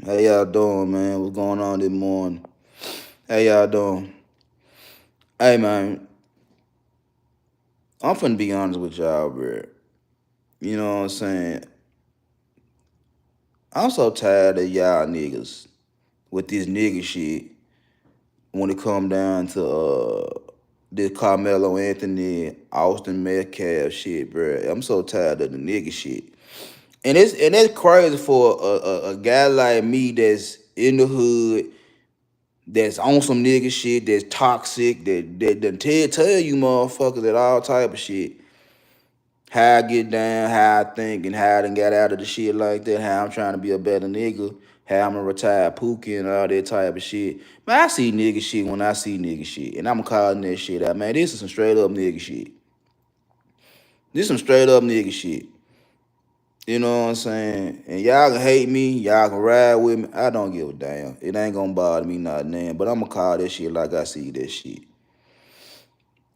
How y'all doing, man? What's going on this morning? How y'all doing? Hey, man, I'm finna be honest with y'all, bro. You know what I'm saying? I'm so tired of y'all niggas with this nigga shit when it come down to this Carmelo Anthony, Austin Metcalf shit, bro. I'm so tired of the nigga shit. And it's crazy for a guy like me that's in the hood, that's on some nigga shit, that's toxic, that tell you motherfuckers that all type of shit. How I get down, how I think, and how I done got out of the shit like that, how I'm trying to be a better nigga, how I'm a retired pookie and all that type of shit. Man, I see nigga shit when I see nigga shit, and I'm calling that shit out. Man, this is some straight up nigga shit. This is some straight up nigga shit. You know what I'm saying? And y'all can hate me, y'all can ride with me. I don't give a damn. It ain't gonna bother me not damn. But I'm gonna call that shit like I see that shit.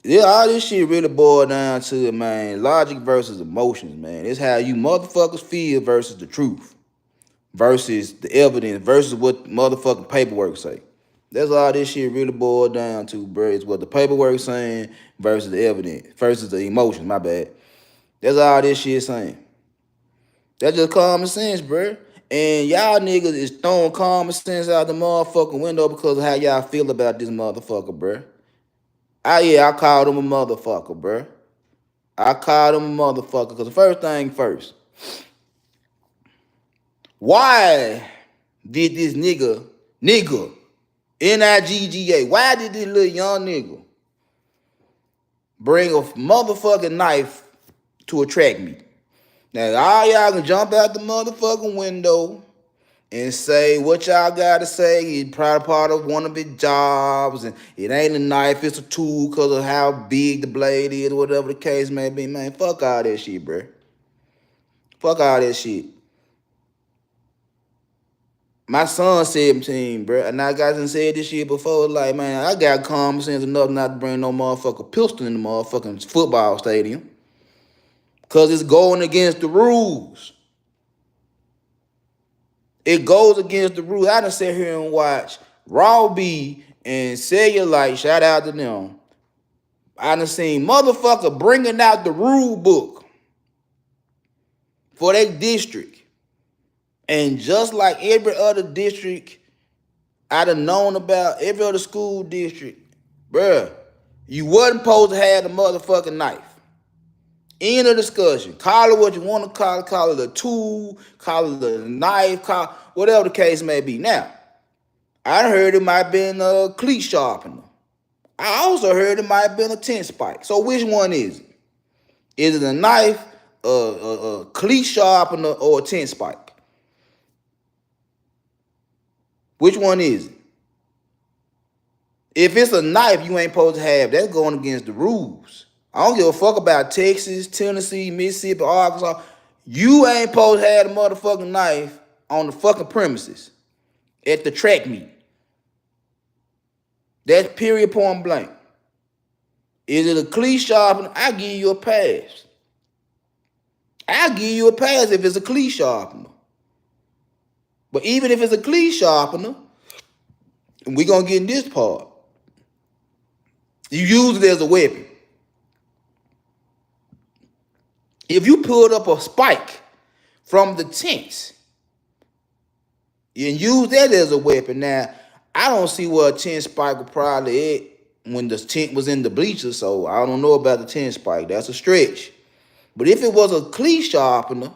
Yeah, all this shit really boiled down to, man, logic versus emotions, man. It's how you motherfuckers feel versus the truth, versus the evidence, versus what motherfucking paperwork say. That's all this shit really boiled down to, bro. It's what the paperwork saying versus the evidence, versus the emotions, my bad. That's all this shit saying. That's just common sense, bro. And y'all niggas is throwing common sense out the motherfucking window because of how y'all feel about this motherfucker, bro. I called him a motherfucker, bro. I called him a motherfucker because the first thing first, why did this nigga, Nigga, why did this little young nigga bring a motherfucking knife to a track meet? Now, all y'all can jump out the motherfucking window and say what y'all gotta say. It's probably part of one of his jobs, and it ain't a knife, it's a tool because of how big the blade is, or whatever the case may be. Man, fuck all that shit, bro. Fuck all that shit. My son 17, bro, and I got and said this shit before. Like, man, I got common sense enough not to bring no motherfucker pistol in the motherfucking football stadium, cause it's going against the rules. It goes against the rules. I done sit here and watch Raw B and Cellulite, shout out to them. I done seen motherfucker bringing out the rule book for their district. And just like every other district I done known about, every other school district, bruh, you wasn't supposed to have the motherfucking knife. End of discussion. Call it what you want to call it a tool, call it a knife, call whatever the case may be. Now, I heard it might have been a cleat sharpener. I also heard it might have been a 10 spike. So which one is it? Is it a knife, a cleat sharpener, or a 10 spike? Which one is it? If it's a knife you ain't supposed to have, that's going against the rules. I don't give a fuck about Texas, Tennessee, Mississippi, Arkansas. You ain't supposed to have the motherfucking knife on the fucking premises at the track meet. That's period, point blank. Is it a cleat sharpener? I give you a pass. I give you a pass if it's a cleat sharpener. But even if it's a cleat sharpener, and we're gonna get in this part, you use it as a weapon. If you pulled up a spike from the tents and use that as a weapon, now I don't see where a tent spike would probably at when the tent was in the bleachers, so I don't know about the tent spike. That's a stretch. But if it was a cleat sharpener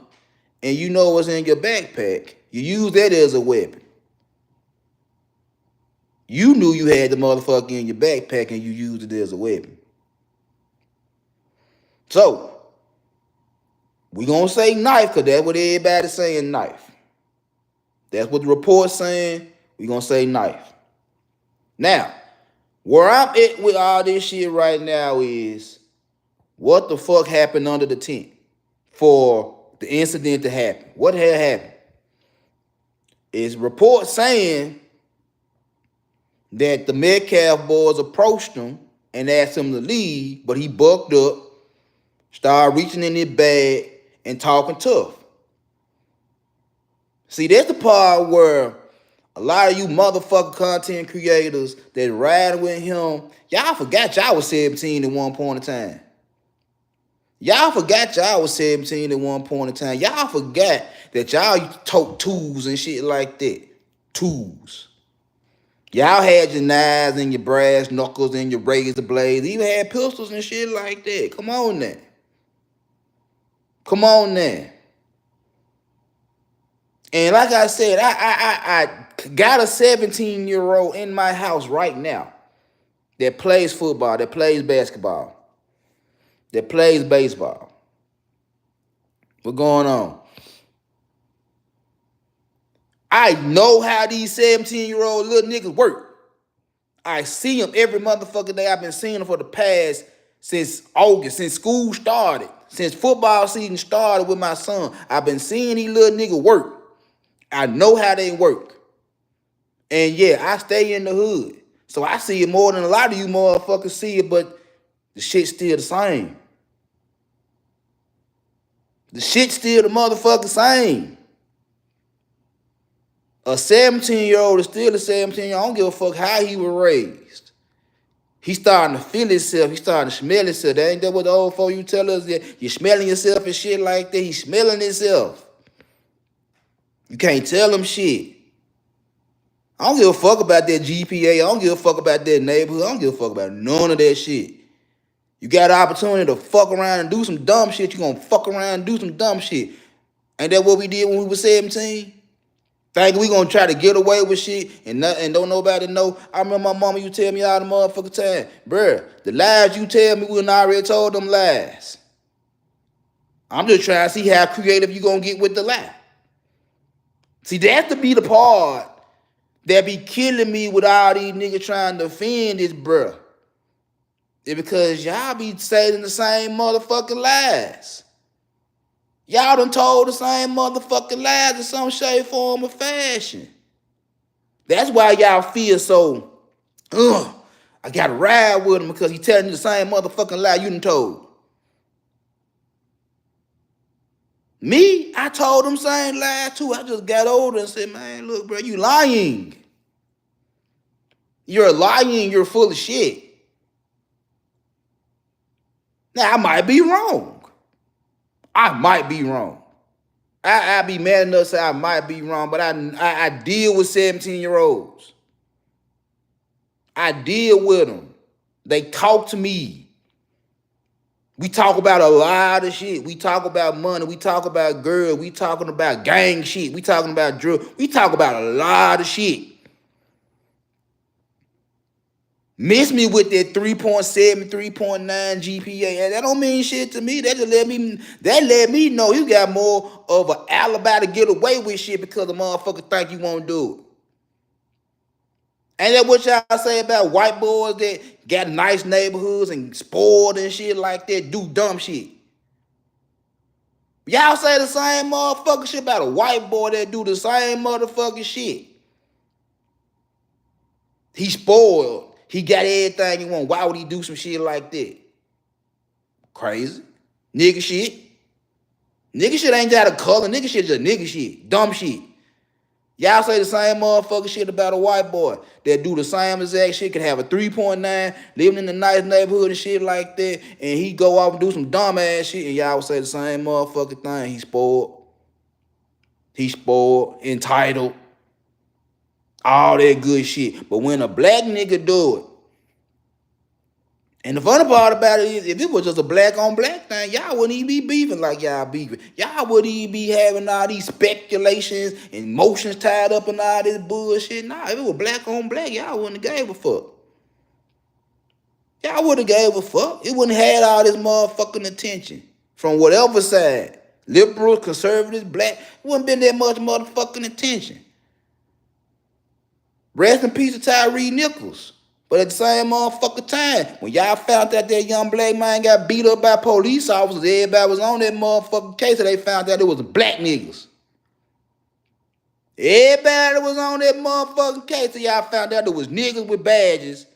and you know what's in your backpack, you use that as a weapon. You knew you had the motherfucker in your backpack and you used it as a weapon. So, we gonna say knife because that's what everybody's saying, knife. That's what the report's saying. We gonna say knife. Now, where I'm at with all this shit right now is what the fuck happened under the tent for the incident to happen. What had happened? Is reports saying that the Metcalf boys approached him and asked him to leave, but he bucked up, started reaching in his bag and talking tough. See, that's the part where A lot of you motherfucking content creators that riding with him, y'all forgot y'all was 17 at one point in time. Y'all forgot y'all was 17 at one point in time. Y'all forgot that y'all tote tools and shit like that. Tools. Y'all had your knives and your brass knuckles and your razor blades. Even had pistols and shit like that. Come on now. Come on now. And like I said, I got a 17-year-old in my house right now that plays football, that plays basketball, that plays baseball. What's going on? I know how these 17-year-old little niggas work. I see them every motherfucking day. I've been seeing them for the past, since August, since school started, since football season started with my son. I've been seeing these little niggas work. I know how they work. And yeah, I stay in the hood. So I see it more than a lot of you motherfuckers see it, but the shit's still the same. The shit's still the motherfucking same. A 17-year-old is still a 17-year-old. I don't give a fuck how he was raised. He's starting to feel himself. He's starting to smell himself. That ain't that what the old folk you tell us, that you're smelling yourself and shit like that. He's smelling himself. You can't tell him shit. I don't give a fuck about that GPA. I don't give a fuck about that neighborhood. I don't give a fuck about none of that shit. You got an opportunity to fuck around and do some dumb shit, you gonna fuck around and do some dumb shit. Ain't that what we did when we were 17? Think we gonna try to get away with shit and don't nobody know? I remember my mama, you tell me all the motherfucking time, bruh, the lies you tell me, we done already told them lies. I'm just trying to see how creative you gonna get with the lie. See, that's to be the part that be killing me with all these niggas trying to defend this, bruh. It's because y'all be saying the same motherfucking lies. Y'all done told the same motherfucking lies in some shape, form, or fashion. That's why y'all feel so, I gotta ride with him because he telling you the same motherfucking lie you done told. Me, I told them same lie too. I just got older and said, man, look, bro, you lying. You're lying, you're full of shit. Now, I might be wrong. I might be wrong. I be mad enough to say I might be wrong, but I deal with 17-year-olds. I deal with them. They talk to me. We talk about a lot of shit. We talk about money. We talk about girls. We talking about gang shit. We talking about drugs. We talk about a lot of shit. Miss me with that 3.7, 3.9 GPA. That don't mean shit to me. That just let me know you got more of an alibi to get away with shit because the motherfucker think you won't do it. Ain't that what y'all say about white boys that got nice neighborhoods and spoiled and shit like that, do dumb shit? Y'all say the same motherfucking shit about a white boy that do the same motherfucking shit. He spoiled. He got everything he want. Why would he do some shit like that? Crazy. Nigga shit. Nigga shit ain't got a color. Nigga shit just nigga shit. Dumb shit. Y'all say the same motherfucking shit about a white boy that do the same exact shit, could have a 3.9, living in a nice neighborhood and shit like that, and he go off and do some dumb ass shit, and y'all say the same motherfucking thing. He spoiled. He spoiled, entitled, all that good shit. But when a black nigga do it, and the funny part about it is, if it was just a black on black thing, y'all wouldn't even be beefing like y'all beefing. Y'all wouldn't even be having all these speculations and emotions tied up in all this bullshit. Nah, if it was black on black, y'all wouldn't have gave a fuck. Y'all wouldn't have gave a fuck. It wouldn't have had all this motherfucking attention from whatever side. Liberals, conservatives, black, it wouldn't been that much motherfucking attention. Rest in peace to Tyree Nichols. But at the same motherfucking time, when y'all found out that young black man got beat up by police officers, everybody was on that motherfucking case, and they found out it was black niggas. Everybody was on that motherfucking case, and y'all found out there was niggas with badges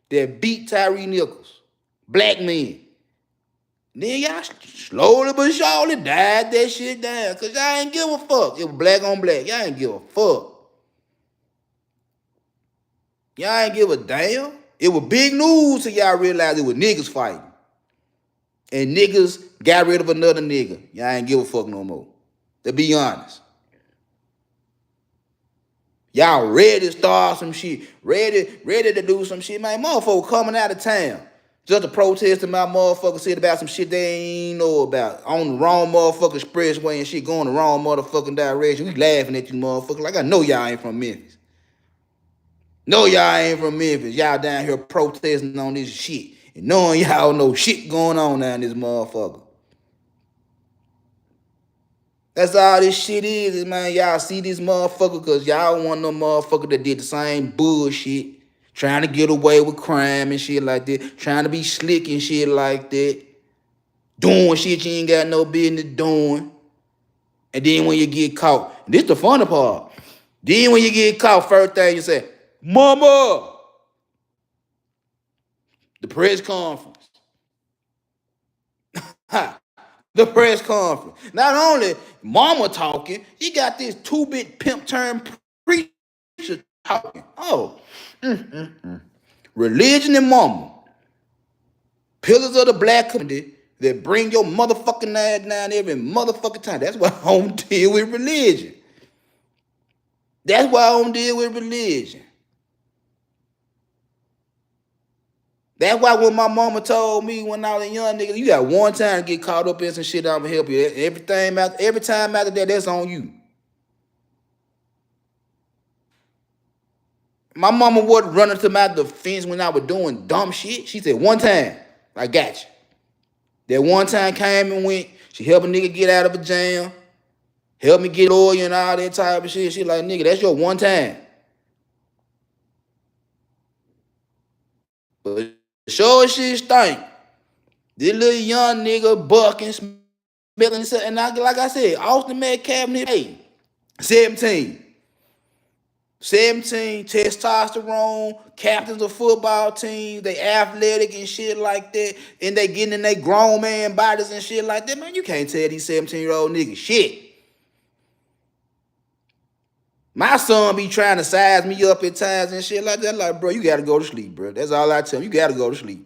that beat Tyree Nichols. Black men. Then y'all slowly but surely died that shit down, because y'all ain't give a fuck. It was black on black. Y'all ain't give a fuck. Y'all ain't give a damn. It was big news till y'all realized it was niggas fighting. And niggas got rid of another nigga. Y'all ain't give a fuck no more. To be honest. Y'all ready to start some shit. Ready to do some shit. Man, motherfucker coming out of town. Just to protest to my motherfucker said about some shit they ain't know about. On the wrong motherfucker expressway and shit going the wrong motherfucking direction. We laughing at you motherfuckers like I know y'all ain't from Memphis. No, y'all ain't from Memphis. Y'all down here protesting on this shit. And knowing y'all know shit going on down this motherfucker. That's all this shit is, man. Y'all see this motherfucker because y'all want no motherfucker that did the same bullshit. Trying to get away with crime and shit like that. Trying to be slick and shit like that. Doing shit you ain't got no business doing. And then when you get caught, this the funny part. Then when you get caught, first thing you say, Mama! The press conference. Ha! The press conference. Not only mama talking, you got this two-bit pimp turned preacher talking. Oh. Religion and mama. Pillars of the black community that bring your motherfucking ass down every motherfucking time. That's why I don't deal with religion. That's why I don't deal with religion. That's why when my mama told me when I was a young nigga, you got one time to get caught up in some shit, I'ma help you. Every time after that, that's on you. My mama wasn't running to my defense when I was doing dumb shit. She said, one time, I got you. That one time came and went. She helped a nigga get out of a jam. Helped me get oil and all that type of shit. She like, nigga, that's your one time. But sure as shit stink. This little young nigga bucking, smelling, and like I said, Austin Met Cabinet, hey, 17. 17, testosterone, captains of football teams, they athletic and shit like that, and they getting in their grown man bodies and shit like that. Man, you can't tell these 17-year-old niggas shit. My son be trying to size me up at times and shit like that. Like, bro, you gotta go to sleep, bro. That's all I tell him. You gotta go to sleep.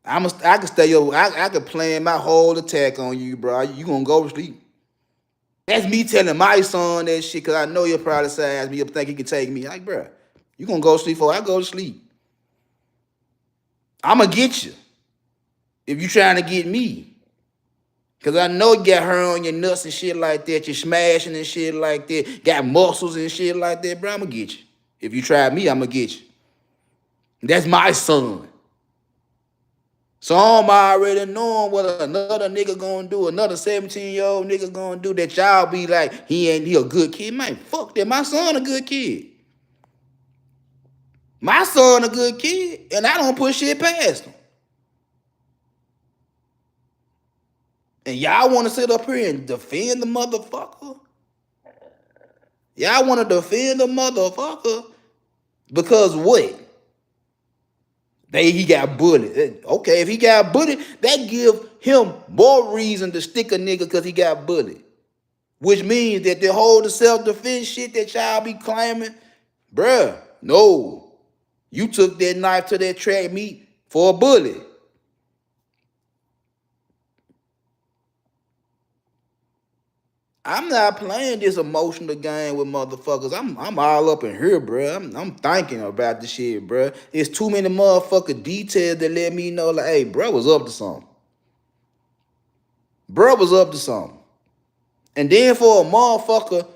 I can stay up. I can plan my whole attack on you, bro. You gonna go to sleep. That's me telling my son that shit, because I know he'll probably size me up, think he can take me. Like, bro, you gonna go to sleep before I go to sleep. I'ma get you if you trying to get me. Because I know you got her on your nuts and shit like that. You're smashing and shit like that. Got muscles and shit like that, bro. I'ma get you. If you try me, I'ma get you. That's my son. So I'm already knowing what another nigga gonna do, another 17-year-old nigga gonna do that y'all be like, he a good kid. Man, fuck that. My son a good kid. My son a good kid, and I don't put shit past him. And y'all want to sit up here and defend the motherfucker? Y'all want to defend the motherfucker because what? He got bullied. Okay, if he got bullied, that give him more reason to stick a nigga because he got bullied. Which means that the whole self-defense shit that y'all be claiming, bruh, no. You took that knife to that track meet for a bullet. I'm not playing this emotional game with motherfuckers. I'm all up in here, bro. I'm thinking about this shit, bro. It's too many motherfucker details that let me know, like, hey, bro was up to something. Bro was up to something. And then for a motherfucker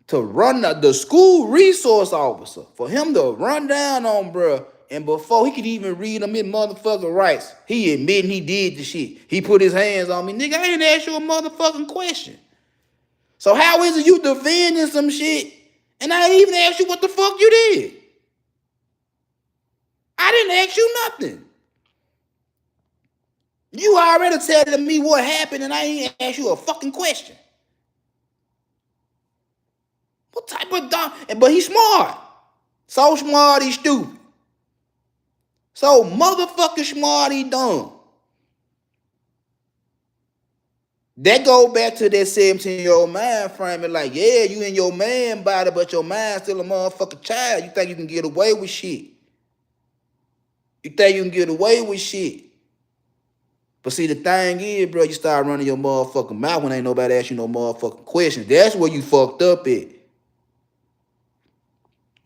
to run the school resource officer, for him to run down on bro, and before he could even read him his motherfucking rights, he admitting he did the shit. He put his hands on me. Nigga, I ain't asked you a motherfucking question. So how is it you defending some shit and I ain't even asked you what the fuck you did? I didn't ask you nothing. You already telling me what happened and I ain't asked you a fucking question. What type of dumb? But he's smart. So smart, he's stupid. So motherfucking smart, he dumb. That go back to that 17-year-old mind frame. And like, yeah, you in your man body, but your mind still a motherfucking child. You think you can get away with shit. You think you can get away with shit. But see, the thing is, bro, you start running your motherfucking mouth when ain't nobody ask you no motherfucking questions. That's where you fucked up at.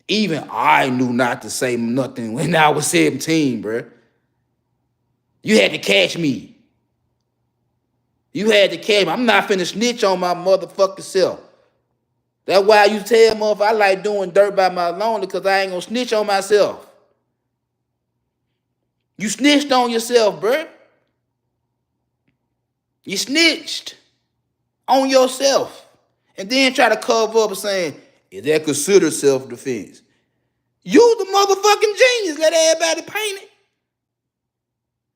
Even I knew not to say nothing when I was 17, bro. You had to catch me. You had to catch me. I'm not finna snitch on my motherfucking self. That's why you tell motherfucker I like doing dirt by my lonely, because I ain't gonna snitch on myself. You snitched on yourself, bro. You snitched on yourself. And then try to cover up saying, is that considered self-defense? You the motherfucking genius. Let everybody paint it.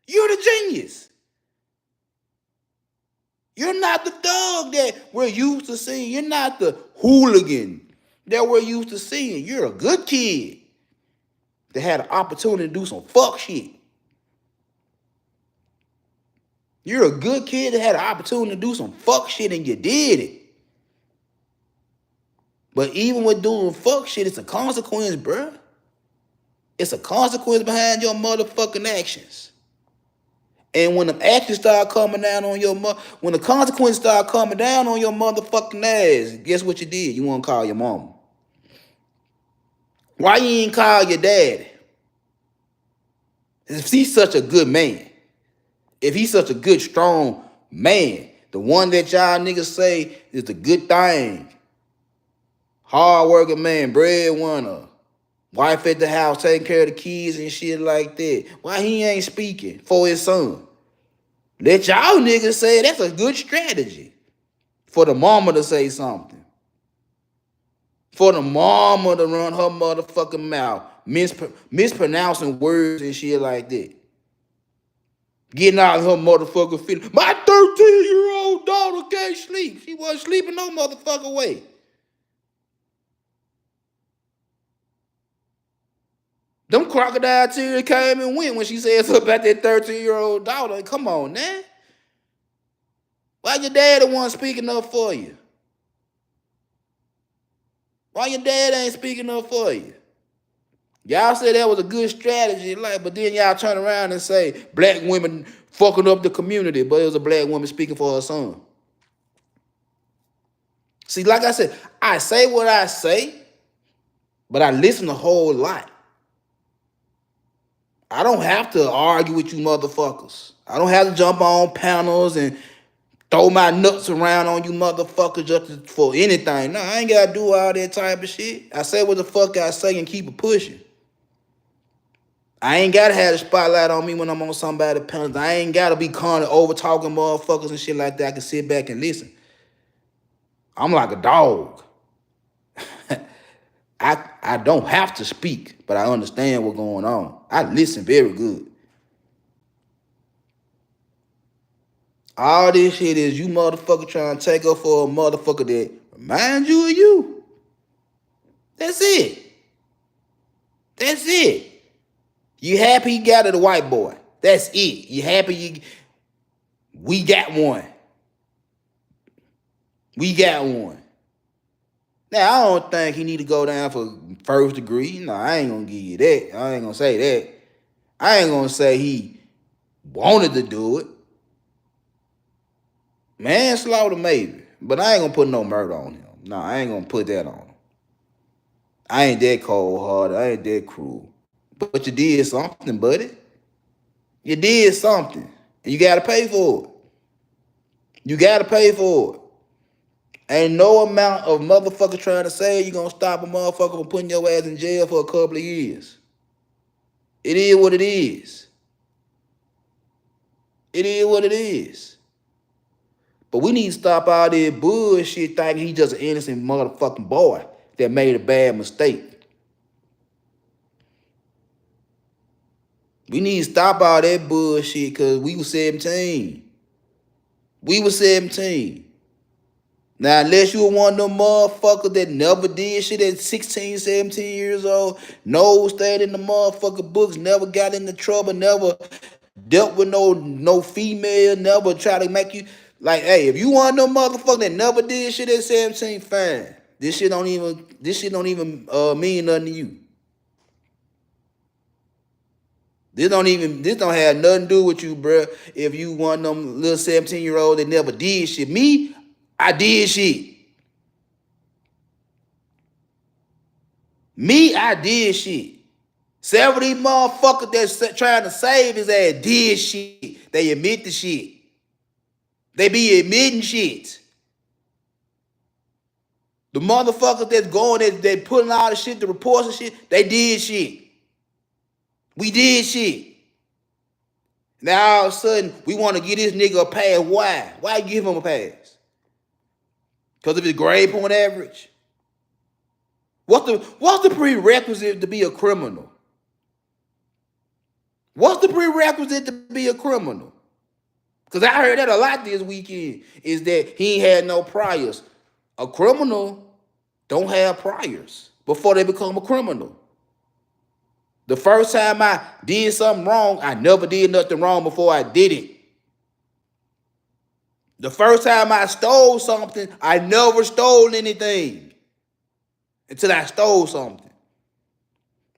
You're the genius. You're not the thug that we're used to seeing. You're not the hooligan that we're used to seeing. You're a good kid that had an opportunity to do some fuck shit. You're a good kid that had an opportunity to do some fuck shit and you did it. But even with doing fuck shit, it's a consequence, bruh. It's a consequence behind your motherfucking actions. And when the actions start coming down on your when the consequences start coming down on your motherfucking ass, guess what you did? You want to call your mama. Why you ain't call your daddy? If he's such a good man, if he's such a good, strong man, the one that y'all niggas say is the good thing, hard-working man, breadwinner, wife at the house taking care of the kids and shit like that, why he ain't speaking for his son? Let y'all niggas say that's a good strategy for the mama to say something. For the mama to run her motherfucking mouth, mispronouncing words and shit like that. Getting out of her motherfucking feelings. My 13-year-old daughter can't sleep. She wasn't sleeping no motherfucking way. Them crocodile tears came and went when she said something about that 13-year-old daughter. Come on, man. Why your dad the one speaking up for you? Why your dad ain't speaking up for you? Y'all say that was a good strategy, like, but then y'all turn around and say black women fucking up the community, but it was a black woman speaking for her son. See, like I said, I say what I say, but I listen a whole lot. I don't have to argue with you motherfuckers. I don't have to jump on panels and throw my nuts around on you motherfuckers just for anything. No, I ain't got to do all that type of shit. I say what the fuck I say and keep it pushing. I ain't got to have the spotlight on me when I'm on somebody's panels. I ain't got to be calling over-talking motherfuckers and shit like that. I can sit back and listen. I'm like a dog. I don't have to speak, but I understand what's going on. I listen very good. All this shit is you motherfucker trying to take up for a motherfucker that reminds you of you. That's it. That's it. You happy you got it, a white boy. That's it. You happy we got one. We got one. Now, I don't think he need to go down for first degree. No, I ain't gonna give you that. I ain't gonna say that. I ain't gonna say he wanted to do it. Manslaughter maybe. But I ain't gonna put no murder on him. No, I ain't gonna put that on him. I ain't that cold-hearted. I ain't that cruel. But you did something, buddy. You did something. And you gotta pay for it. You gotta pay for it. Ain't no amount of motherfucker trying to say you gonna stop a motherfucker from putting your ass in jail for a couple of years. It is what it is. It is what it is. But we need to stop all this bullshit thinking he's just an innocent motherfucking boy that made a bad mistake. We need to stop all that bullshit because we was 17. We was 17. Now, unless you were one of them motherfuckers that never did shit at 16, 17 years old, no stayed in the motherfucking books, never got into trouble, never dealt with no female, never try to make you. Like, hey, if you want no motherfucker that never did shit at 17, fine. This shit don't even mean nothing to you. This don't have nothing to do with you, bruh. If you want them little 17-year-old that never did shit. Me, I did shit. Me, I did shit. Several of these motherfuckers that's trying to save his ass did shit. They admit the shit. They be admitting shit. The motherfuckers that's going, they putting all the shit, the reports and shit, they did shit. We did shit. Now all of a sudden, we want to give this nigga a pass. Why? Why give him a pass? Because of his grade point average? What's the prerequisite to be a criminal? What's the prerequisite to be a criminal? Because I heard that a lot this weekend, is that he ain't had no priors. A criminal don't have priors before they become a criminal. The first time I did something wrong, I never did nothing wrong before I did it. The first time I stole something, I never stole anything until I stole something.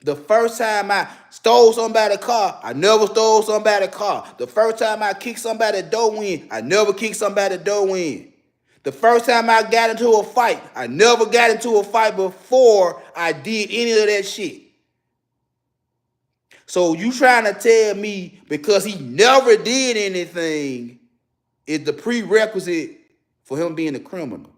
The first time I stole somebody's car, I never stole somebody's car. The first time I kicked somebody's door in, I never kicked somebody's door in. The first time I got into a fight, I never got into a fight before I did any of that shit. So you trying to tell me because he never did anything is the prerequisite for him being a criminal?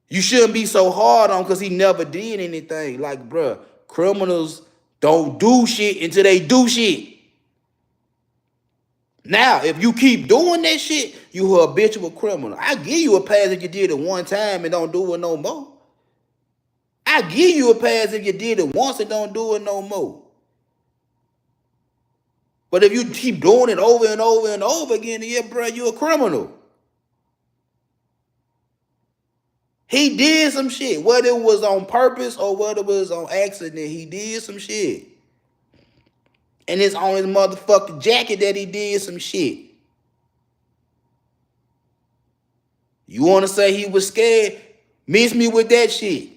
You shouldn't be so hard on because he never did anything. Like, bruh, criminals don't do shit until they do shit. Now, if you keep doing that shit, you a habitual criminal. I give you a pass if you did it one time and don't do it no more. I give you a pass if you did it once and don't do it no more. But if you keep doing it over and over and over again, yeah, bro, you a criminal. He did some shit. Whether it was on purpose or whether it was on accident, he did some shit. And it's on his motherfucking jacket that he did some shit. You want to say he was scared? Miss me with that shit.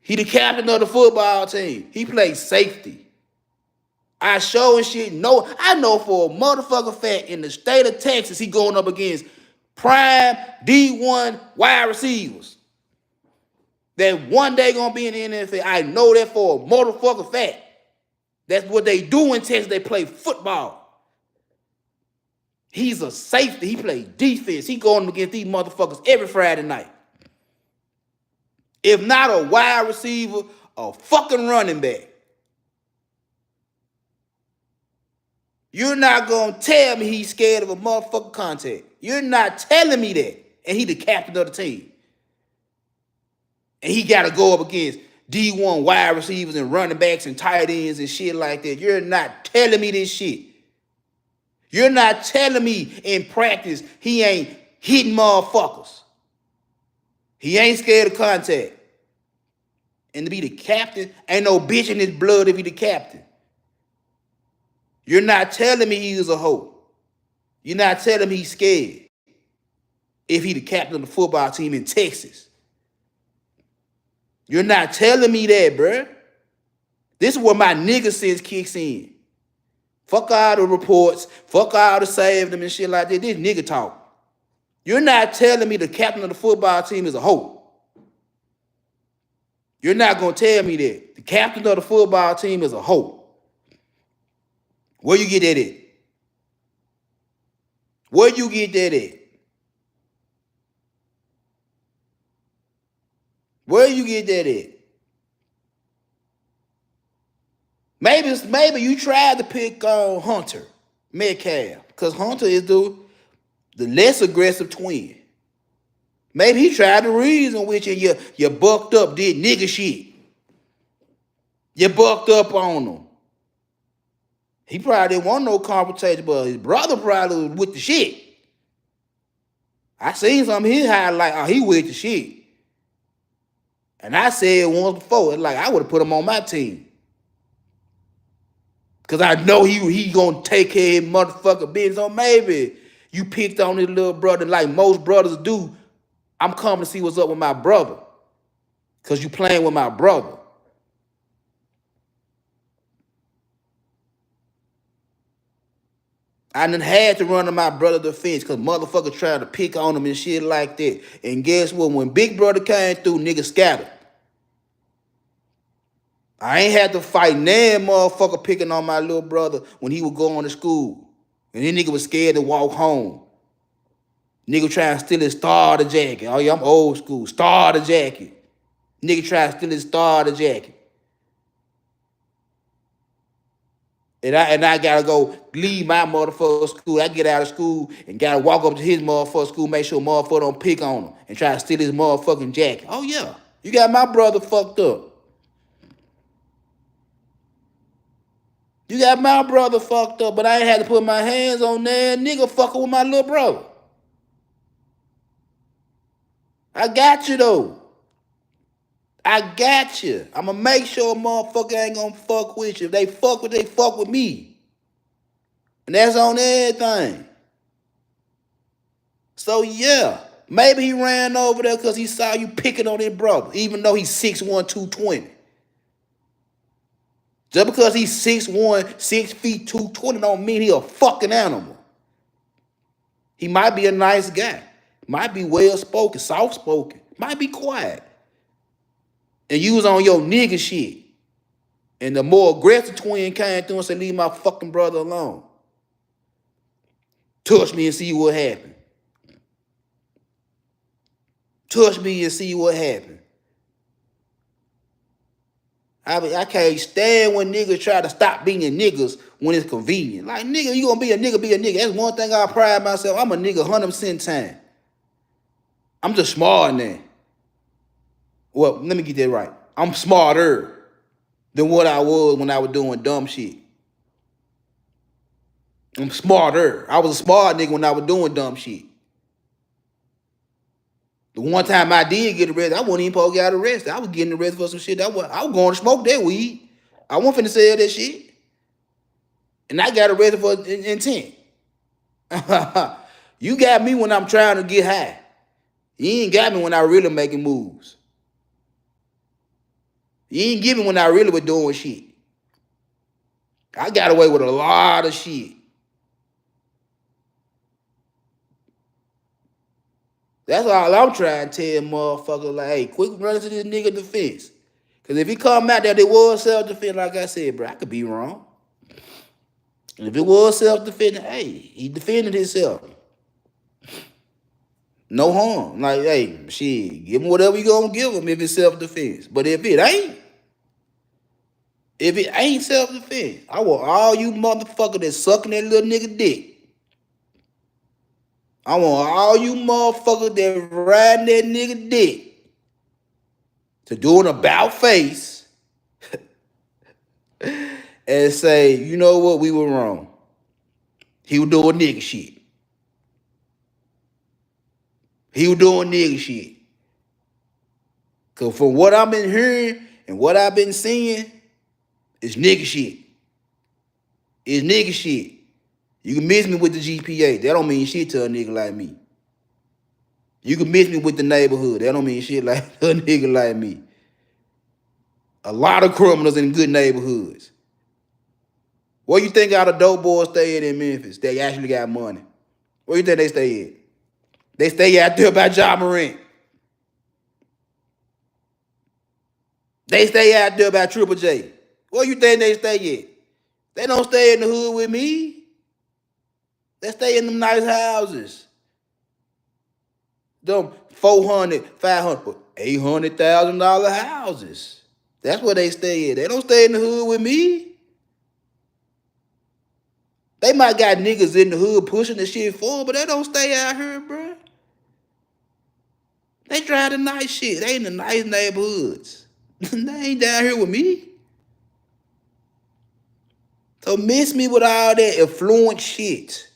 He the captain of the football team. He plays safety. I show and shit. No, I know for a motherfucking fact in the state of Texas, he going up against prime D1 wide receivers that one day gonna be in the NFL. I know that for a motherfucking fact. That's what they do in Texas. They play football. He's a safety. He plays defense. He going against these motherfuckers every Friday night. If not a wide receiver, a fucking running back. You're not going to tell me he's scared of a motherfucking contact. You're not telling me that. And he the captain of the team. And he got to go up against D1 wide receivers and running backs and tight ends and shit like that. You're not telling me this shit. You're not telling me in practice he ain't hitting motherfuckers. He ain't scared of contact. And to be the captain, ain't no bitch in his blood to be the captain. You're not telling me he was a hoe. You're not telling me he's scared if he the captain of the football team in Texas. You're not telling me that, bruh. This is where my nigga sense kicks in. Fuck all the reports. Fuck all the save them and shit like that. This nigga talk. You're not telling me the captain of the football team is a hoe. You're not going to tell me that. The captain of the football team is a hoe. Where you get that at? Where you get that at? Where you get that at? Maybe you tried to pick on Hunter Metcalf because Hunter is the less aggressive twin. Maybe he tried to reason with you. You bucked up, did nigga shit. You bucked up on him. He probably didn't want no confrontation, but his brother probably was with the shit. I seen some of his highlights. Oh, he with the shit. And I said once before, it's like I would have put him on my team. Because I know he gonna take care of his motherfucking business. So maybe You picked on this little brother like most brothers do. I'm coming to see what's up with my brother. Because you playing with my brother. I done had to run to my brother's defense because motherfuckers trying to pick on him and shit like that. And guess what? When Big Brother came through, niggas scattered. I ain't had to fight nan motherfucker picking on my little brother when he was going to school. And then nigga was scared to walk home. Nigga trying to steal his starter jacket. Oh yeah, I'm old school. Starter jacket. Nigga trying to steal his starter jacket. And I gotta go leave my motherfucker school. I get out of school and gotta walk up to his motherfucker school, make sure motherfucker don't pick on him and try to steal his motherfucking jacket. Oh yeah, you got my brother fucked up. You got my brother fucked up, but I ain't had to put my hands on that nigga fucking with my little brother. I got you though. I got you. I'ma make sure a motherfucker ain't gonna fuck with you. If they fuck with me. And that's on everything. So yeah, maybe he ran over there because he saw you picking on his brother, even though he's 6'1", 220. Just because he's 6'1", 6 feet, 220 don't mean he a fucking animal. He might be a nice guy. Might be well-spoken, soft-spoken. Might be quiet. And you was on your nigga shit. And the more aggressive twin came through and said, leave my fucking brother alone. Touch me and see what happened. Touch me and see what happened. I can't stand when niggas try to stop being niggas when it's convenient. Like, nigga, you gonna be a nigga, be a nigga. That's one thing I pride myself. I'm a nigga 100% time. I'm just smart now. Well, let me get that right. I'm smarter than what I was when I was doing dumb shit. I'm smarter. I was a smart nigga when I was doing dumb shit. The one time I did get arrested, I wasn't even supposed to get arrested. I was getting arrested for some shit. I was going to smoke that weed. I wasn't finna sell that shit. And I got arrested for intent. You got me when I'm trying to get high. You ain't got me when I really making moves. You ain't get me when I really was doing shit. I got away with a lot of shit. That's all I'm trying to tell motherfuckers. Like, hey, quick running to this nigga defense. Because if he come out there, they was self-defense, like I said, bro, I could be wrong. And if it was self-defense, hey, he defended himself. No harm. Like, hey, shit, give him whatever you gonna give him if it's self-defense. But if it ain't self-defense, I want all you motherfuckers that sucking that little nigga dick. I want all you motherfuckers that riding that nigga dick to do an about face and say, you know what, we were wrong. He was doing nigga shit. He was doing nigga shit. Because from what I've been hearing and what I've been seeing, it's nigga shit. It's nigga shit. You can miss me with the GPA. That don't mean shit to a nigga like me. You can miss me with the neighborhood. That don't mean shit like a nigga like me. A lot of criminals in good neighborhoods. Where you think all the dope boys stay in Memphis? They actually got money. Where you think they stay at? They stay out there by Ja Morant. They stay out there by Triple J. Where you think they stay at? They don't stay in the hood with me. They stay in them nice houses. Them $400, $500, $800,000 houses. That's where they stay at. They don't stay in the hood with me. They might got niggas in the hood pushing the shit for them, but they don't stay out here, bro. They drive the nice shit. They in the nice neighborhoods. They ain't down here with me. So miss me with all that affluent shit.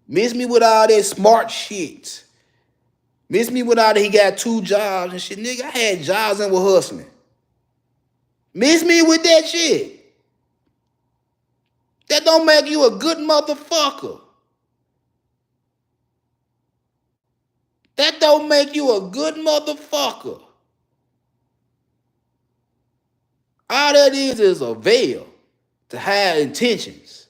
Miss me with all that smart shit. Miss me with all that he got 2 jobs and shit. Nigga, I had jobs and was hustling. Miss me with that shit. That don't make you a good motherfucker. That don't make you a good motherfucker. All that is a veil to hide intentions.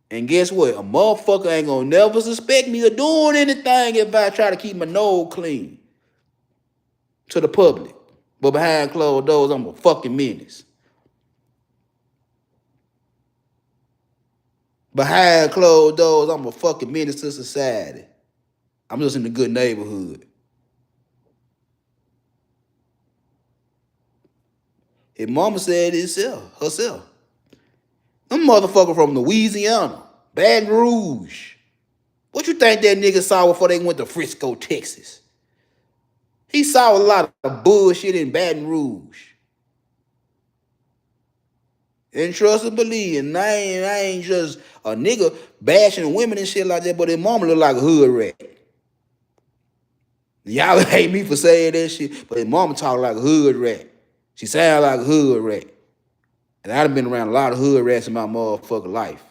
And guess what? A motherfucker ain't gonna never suspect me of doing anything if I try to keep my nose clean to the public. But behind closed doors, I'm a fucking menace. Behind closed doors, I'm a fucking menace to society. I'm just in a good neighborhood. His mama said it herself. Them motherfucker from Louisiana, Baton Rouge. What you think that nigga saw before they went to Frisco, Texas? He saw a lot of bullshit in Baton Rouge. And trust and believe, and I ain't just a nigga bashing women and shit like that, but his mama look like a hood rat. Y'all hate me for saying that shit, but his mama talk like a hood rat. She sound like a hood rat. And I've been around a lot of hood rats in my motherfucking life.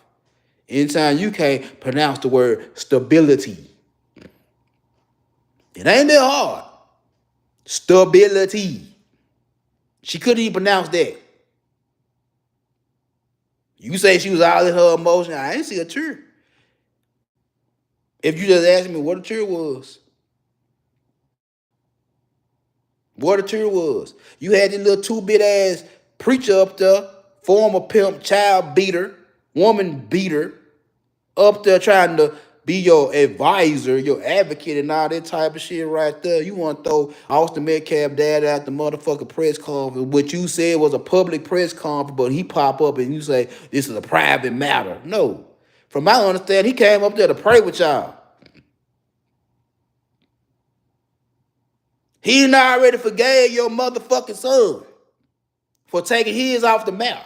Anytime you can't pronounce the word stability, it ain't that hard. Stability. She couldn't even pronounce that. You say she was all in her emotion. I ain't see a tear. If you just asked me what a tear was, you had this little two-bit ass preacher up there, former pimp, child beater, woman beater, up there trying to be your advisor, your advocate, and all that type of shit right there. You want to throw Austin Metcalf dad out the motherfucking press conference. What you said was a public press conference, but he pop up and you say this is a private matter. No. From my understanding, he came up there to pray with y'all. He done already forgave your motherfucking son for taking his off the map.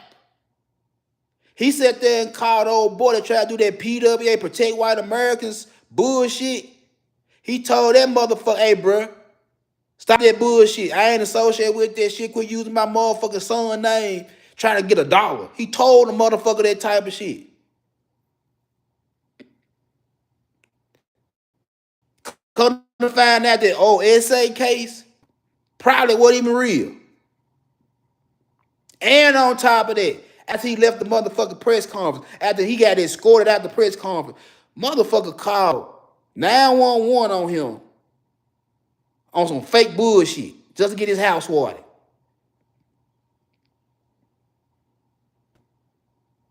He sat there and called old boy that tried to do that PWA, protect white Americans bullshit. He told that motherfucker, hey, bro, stop that bullshit. I ain't associated with that shit. Quit using my motherfucking son name trying to get $1. He told the motherfucker that type of shit. Come to find out that old SA case probably wasn't even real. And on top of that, after he left the motherfucking press conference, after he got escorted out the press conference, motherfucker called 911 on him on some fake bullshit just to get his house watered.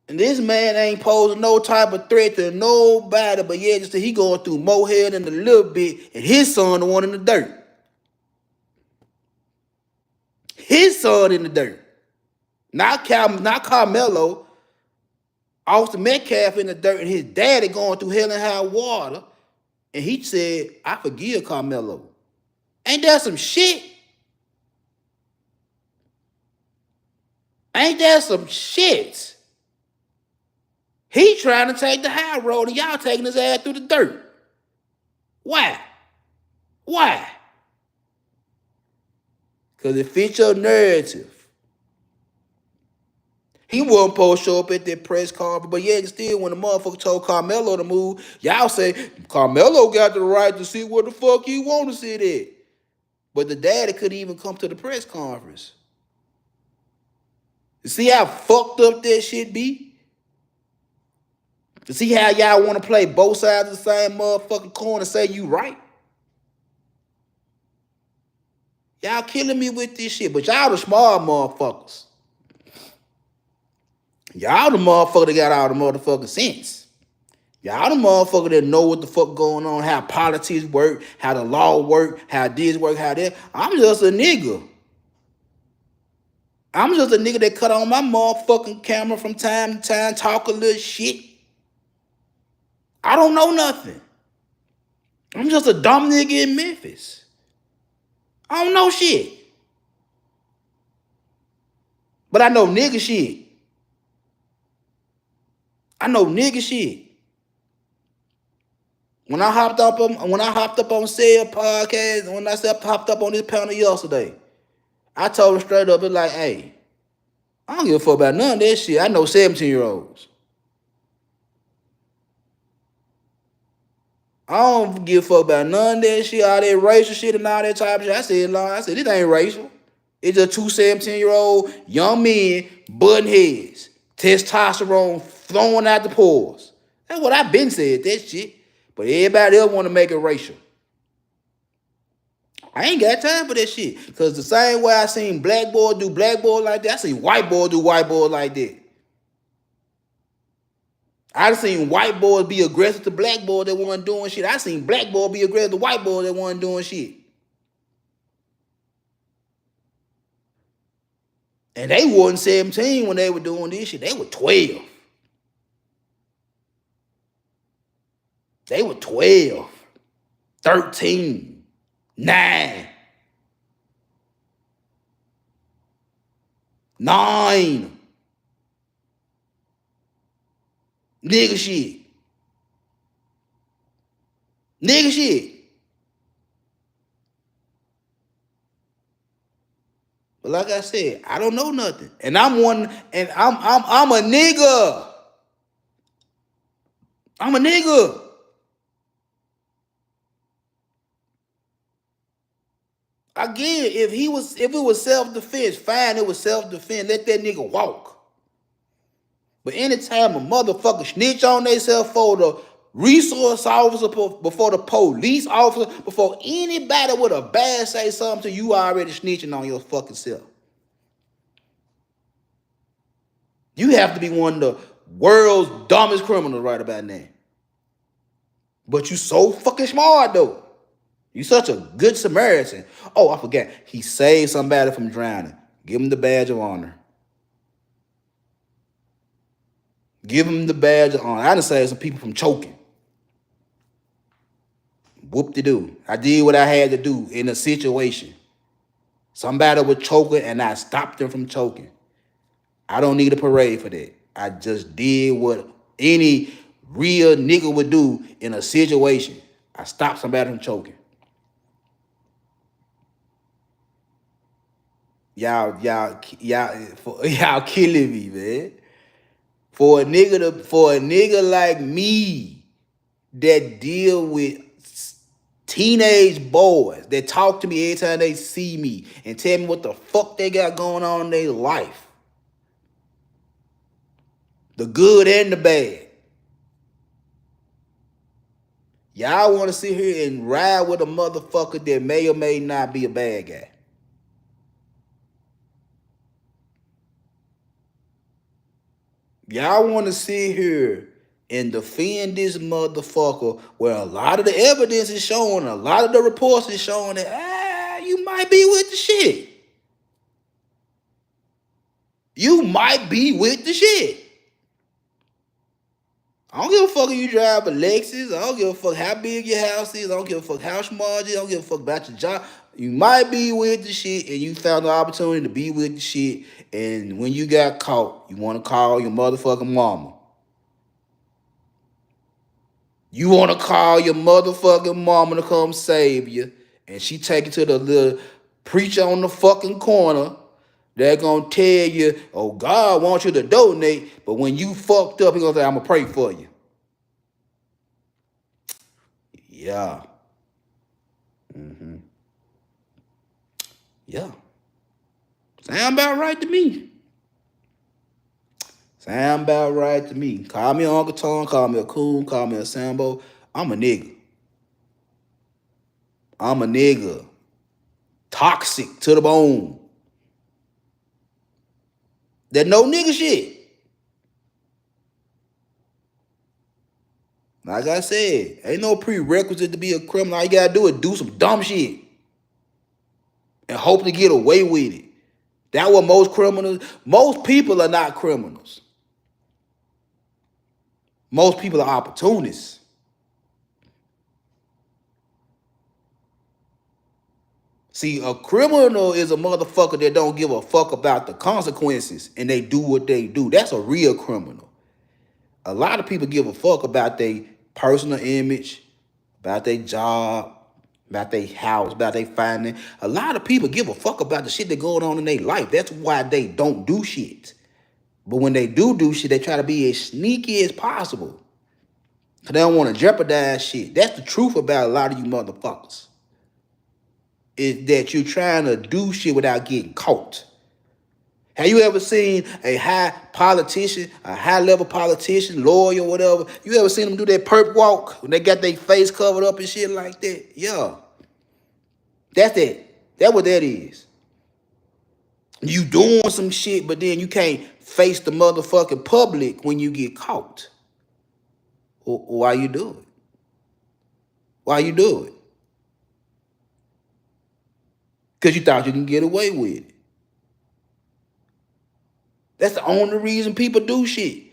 And this man ain't posing no type of threat to nobody, but yeah, just that he going through more hell than a little bit, and his son the one in the dirt. His son in the dirt. Not Karmelo. Austin Metcalf in the dirt, and his daddy going through hell and high water. And he said, I forgive Karmelo. Ain't that some shit? Ain't that some shit? He trying to take the high road and y'all taking his ass through the dirt. Why? Why? Because it fits your narrative. He wasn't supposed to show up at that press conference, but yeah, still, when the motherfucker told Karmelo to move, y'all say, Karmelo got the right to sit where the fuck he want to sit at. But the daddy couldn't even come to the press conference. You see how fucked up that shit be? You see how y'all want to play both sides of the same motherfucking coin and say you right? Y'all killing me with this shit, but y'all the smart motherfuckers. Y'all the motherfucker that got all the motherfucking sense. Y'all the motherfucker that know what the fuck going on, how politics work, how the law work, how this work, how that. I'm just a nigga. I'm just a nigga that cut on my motherfucking camera from time to time, talk a little shit. I don't know nothing. I'm just a dumb nigga in Memphis. I don't know shit. But I know nigga shit. I know nigga shit. When I hopped up on said podcast, when I said popped up on this panel yesterday, I told him straight up, it's like, hey, I don't give a fuck about none of that shit. I know 17-year-olds. I don't give a fuck about none of that shit, all that racial shit and all that type of shit. I said, this ain't racial. It's just two 17-year-old young men butting heads. Testosterone flowing out the pores. That's what I've been said, that shit. But everybody else want to make it racial. I ain't got time for that shit. Because the same way I seen black boys do black boys like that, I seen white boys do white boys like that. I done seen white boys be aggressive to black boys that wasn't doing shit. I seen black boys be aggressive to white boys that wasn't doing shit. And they wasn't 17 when they were doing this shit. They were 12. They were 12, 13, 9, 9. Nigga shit. Nigga shit. But like I said, I don't know nothing. And I'm a nigga. I'm a nigga. Again, if it was self-defense, fine, it was self-defense. Let that nigga walk. But anytime a motherfucker snitch on themselves for the resource officer, before the police officer, before anybody with a badge say something to you, already snitching on your fucking self. You have to be one of the world's dumbest criminals right about now. But you so fucking smart though. You such a good Samaritan. Oh, I forgot. He saved somebody from drowning. Give him the badge of honor. Give him the badge of honor. I done saved some people from choking. Whoop-de-doo. I did what I had to do in a situation. Somebody was choking and I stopped them from choking. I don't need a parade for that. I just did what any real nigga would do in a situation. I stopped somebody from choking. Y'all killing me, man. For a nigga like me that deal with teenage boys that talk to me every time they see me and tell me what the fuck they got going on in their life. The good and the bad. Y'all want to sit here and ride with a motherfucker that may or may not be a bad guy. Y'all want to sit here and defend this motherfucker where a lot of the evidence is showing, a lot of the reports is showing that, you might be with the shit. You might be with the shit. I don't give a fuck if you drive a Lexus. I don't give a fuck how big your house is. I don't give a fuck how smart it is. I don't give a fuck about your job. You might be with the shit and you found the opportunity to be with the shit. And when you got caught, you want to call your motherfucking mama. You want to call your motherfucking mama to come save you. And she take you to the little preacher on the fucking corner. They're going to tell you, oh, God wants you to donate. But when you fucked up, he's going to say, I'm going to pray for you. Yeah. Yeah. Sound about right to me. Sound about right to me. Call me Uncle Tom, call me a coon, call me a Sambo. I'm a nigga. I'm a nigga. Toxic to the bone. That no nigga shit. Like I said, ain't no prerequisite to be a criminal. All you gotta do is do some dumb shit. And hope to get away with it. That's what most people are not criminals. Most people are opportunists. See, a criminal is a motherfucker that don't give a fuck about the consequences and they do what they do. That's a real criminal. A lot of people give a fuck about their personal image, about their job, about their house, about their finance. A lot of people give a fuck about the shit that going on in their life. That's why they don't do shit. But when they do shit, they try to be as sneaky as possible. Cause they don't want to jeopardize shit. That's the truth about a lot of you motherfuckers. Is that you're trying to do shit without getting caught. Have you ever seen a high politician, a high level politician, lawyer, whatever? You ever seen them do that perp walk when they got their face covered up and shit like that? Yeah. That's it. That's what that is. You doing some shit, but then you can't face the motherfucking public when you get caught. Why you do it? Why you do it? Because you thought you can get away with it. That's the only reason people do shit.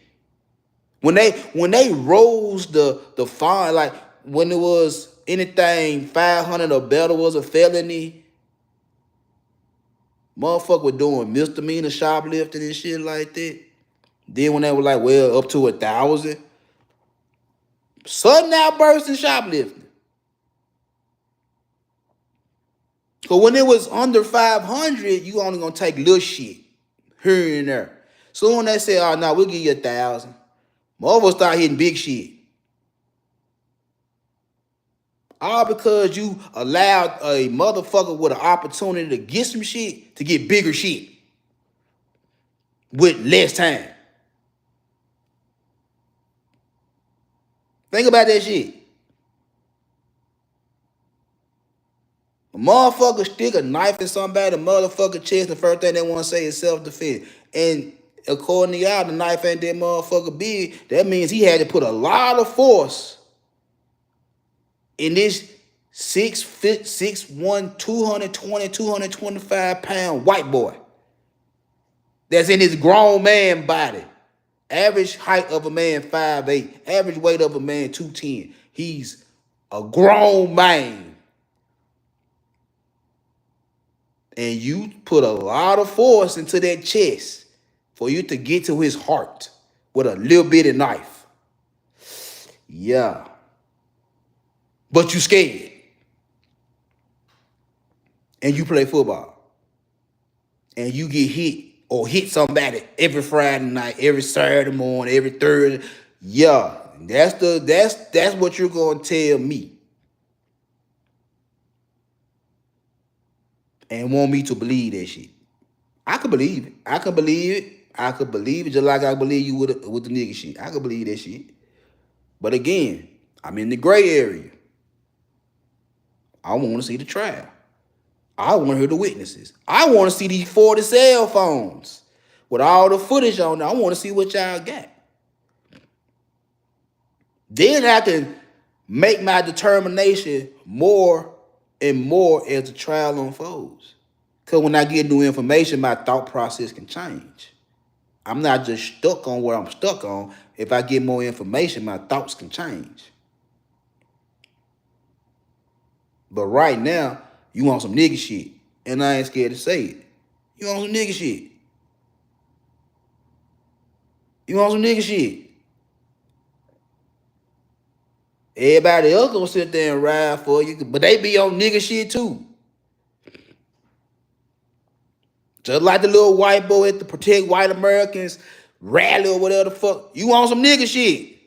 When they rose the fine, like when it was anything 500 or better was a felony, motherfucker was doing misdemeanor shoplifting and shit like that. Then when they were like, well, up to 1,000, sudden outbursts in shoplifting. Cause when it was under 500, you only gonna take little shit here and there. So when they say, oh no, we'll give you 1,000, motherfuckers start hitting big shit. All because you allowed a motherfucker with an opportunity to get some shit to get bigger shit with less time. Think about that shit. A motherfucker stick a knife in somebody, the motherfucker chest, the first thing they want to say is self-defense. And according to y'all, the knife ain't that motherfucker big. That means he had to put a lot of force in this 6'1", 220, 225 pound white boy that's in his grown man body. Average height of a man 5'8", average weight of a man 210. He's a grown man. And you put a lot of force into that chest for you to get to his heart with a little bitty knife. Yeah. But you scared. And you play football. And you get hit or hit somebody every Friday night, every Saturday morning, every Thursday. Yeah. That's what you're gonna tell me. And want me to believe that shit. I could believe it. I could believe it. I could believe it just like I believe you with the nigga shit. I could believe that shit. But again, I'm in the gray area. I want to see the trial. I want to hear the witnesses. I want to see these 40 cell phones with all the footage on there. I want to see what y'all got. Then I can make my determination more and more as the trial unfolds. Because when I get new information, my thought process can change. I'm not just stuck on where I'm stuck on. If I get more information, my thoughts can change. But right now, you want some nigga shit. And I ain't scared to say it. You want some nigga shit. You want some nigga shit. Everybody else gonna sit there and ride for you, but they be on nigga shit too. Just like the little white boy at the Protect White Americans rally or whatever the fuck. You want some nigga shit.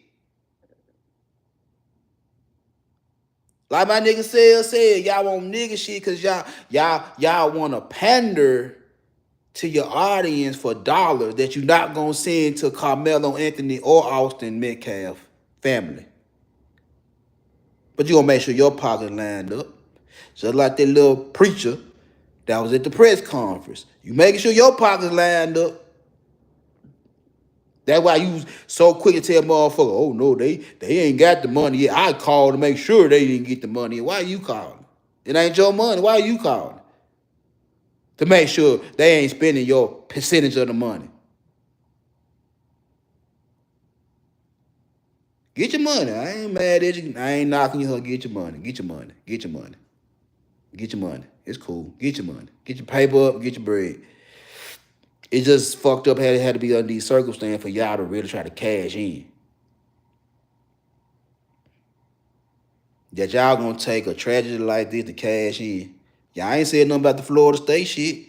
Like my nigga said, y'all want nigga shit because y'all want to pander to your audience for dollars that you're not gonna send to Karmelo Anthony or Austin Metcalf family. But you gonna make sure your pocket lined up. Just like that little preacher that was at the press conference. You making sure your pockets lined up. That's why you so quick to tell motherfucker, oh no, they ain't got the money yet. I called to make sure they didn't get the money. Why are you calling? It ain't your money. Why are you calling? To make sure they ain't spending your percentage of the money. Get your money. I ain't mad at you. I ain't knocking you. Get your money. Get your money. Get your money. Get your money. It's cool. Get your money. Get your paper up. Get your bread. It just fucked up. Had to be under these circumstances for y'all to really try to cash in. That y'all gonna take a tragedy like this to cash in. Y'all ain't said nothing about the Florida State shit.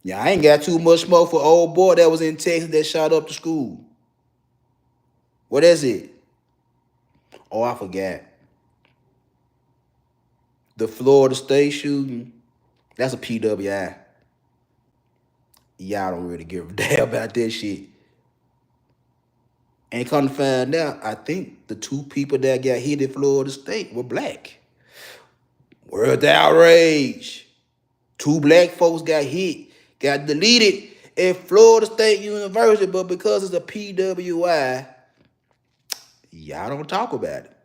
Y'all ain't got too much smoke for old boy that was in Texas that shot up the school. What is it? Oh, I forgot. The Florida State shooting, that's a PWI. Y'all don't really give a damn about that shit. And come to find out, I think the two people that got hit at Florida State were black. World outrage. Two black folks got hit, got deleted at Florida State University, but because it's a PWI, y'all don't talk about it.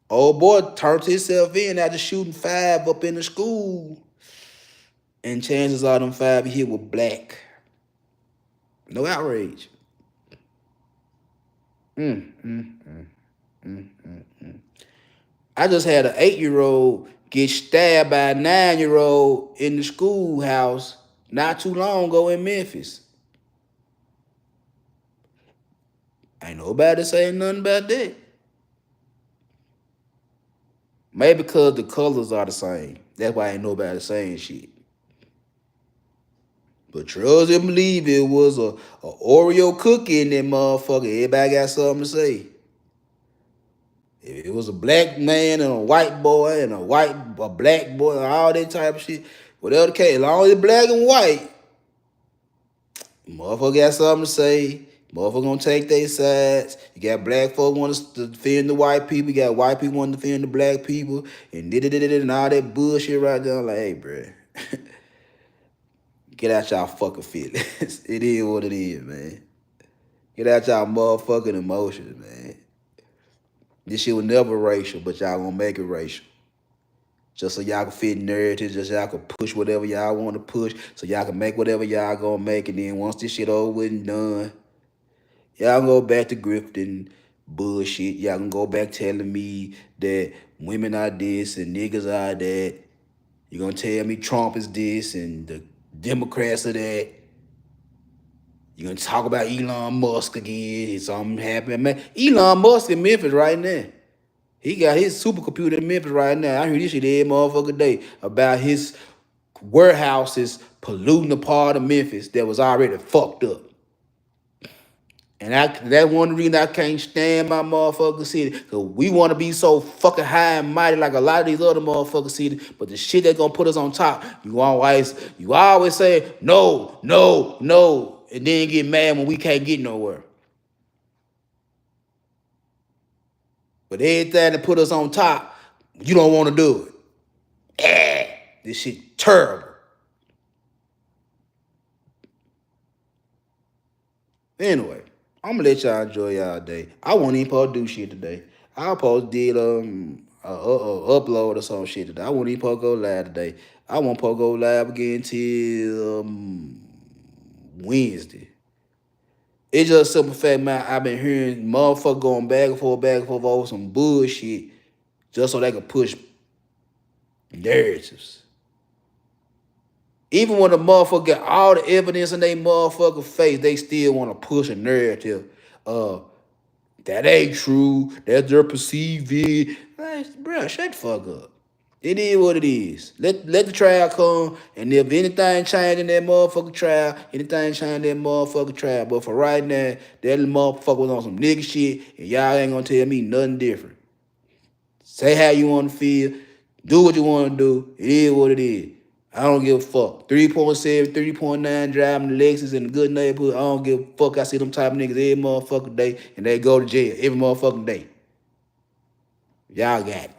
Old boy turned himself in after shooting 5 up in the school. And chances are them 5 here were black. No outrage. I just had an 8-year-old get stabbed by a 9-year-old in the schoolhouse not too long ago in Memphis. Ain't nobody saying nothing about that. Maybe because the colors are the same. That's why ain't nobody saying shit. But trust and believe it was a Oreo cookie in that motherfucker. Everybody got something to say. If it was a black man and a white boy and a black boy and all that type of shit, whatever the case, as long as it's black and white, motherfucker got something to say. Motherfucker gonna take their sides. You got black folk want to defend the white people. You got white people want to defend the black people. And all that bullshit right there. I'm like, hey, bro. Get out y'all fucking feelings. It is what it is, man. Get out y'all motherfucking emotions, man. This shit was never racial, but y'all gonna make it racial. Just so y'all can fit narratives, just so y'all can push whatever y'all want to push, so y'all can make whatever y'all gonna make, and then once this shit over and done, y'all go back to grifting bullshit. Y'all can go back telling me that women are this and niggas are that. You're gonna tell me Trump is this and the Democrats are that. You're gonna talk about Elon Musk again. It's something happening, man. Elon Musk in Memphis right now. He got his supercomputer in Memphis right now. I hear this shit every motherfucking day about his warehouses polluting a part of Memphis that was already fucked up. And that one reason I can't stand my motherfucking city. Because we want to be so fucking high and mighty like a lot of these other motherfucking cities. But the shit that's going to put us on top, you always say, no, no, no. And then get mad when we can't get nowhere. But everything that put us on top, you don't want to do it. This shit terrible. Anyway, I'm gonna let y'all enjoy y'all day. I won't even supposed to do shit today. I supposed did upload or some shit today. I won't even supposed to go live today. I won't supposed to go live again till Wednesday. It's just a simple fact, man. I've been hearing motherfuckers going back and forth over some bullshit just so they can push narratives. Even when the motherfucker got all the evidence in their motherfucking face, they still want to push a narrative. That ain't true. That's their perceived view. Like, bro, shut the fuck up. It is what it is. Let the trial come, and if anything change in that motherfucking trial, But for right now, that motherfucker was on some nigga shit, and y'all ain't gonna tell me nothing different. Say how you want to feel. Do what you want to do. It is what it is. I don't give a fuck. 3.7, 3.9 driving the Lexus in a good neighborhood. I don't give a fuck. I see them type of niggas every motherfucking day, and they go to jail every motherfucking day. Y'all got it.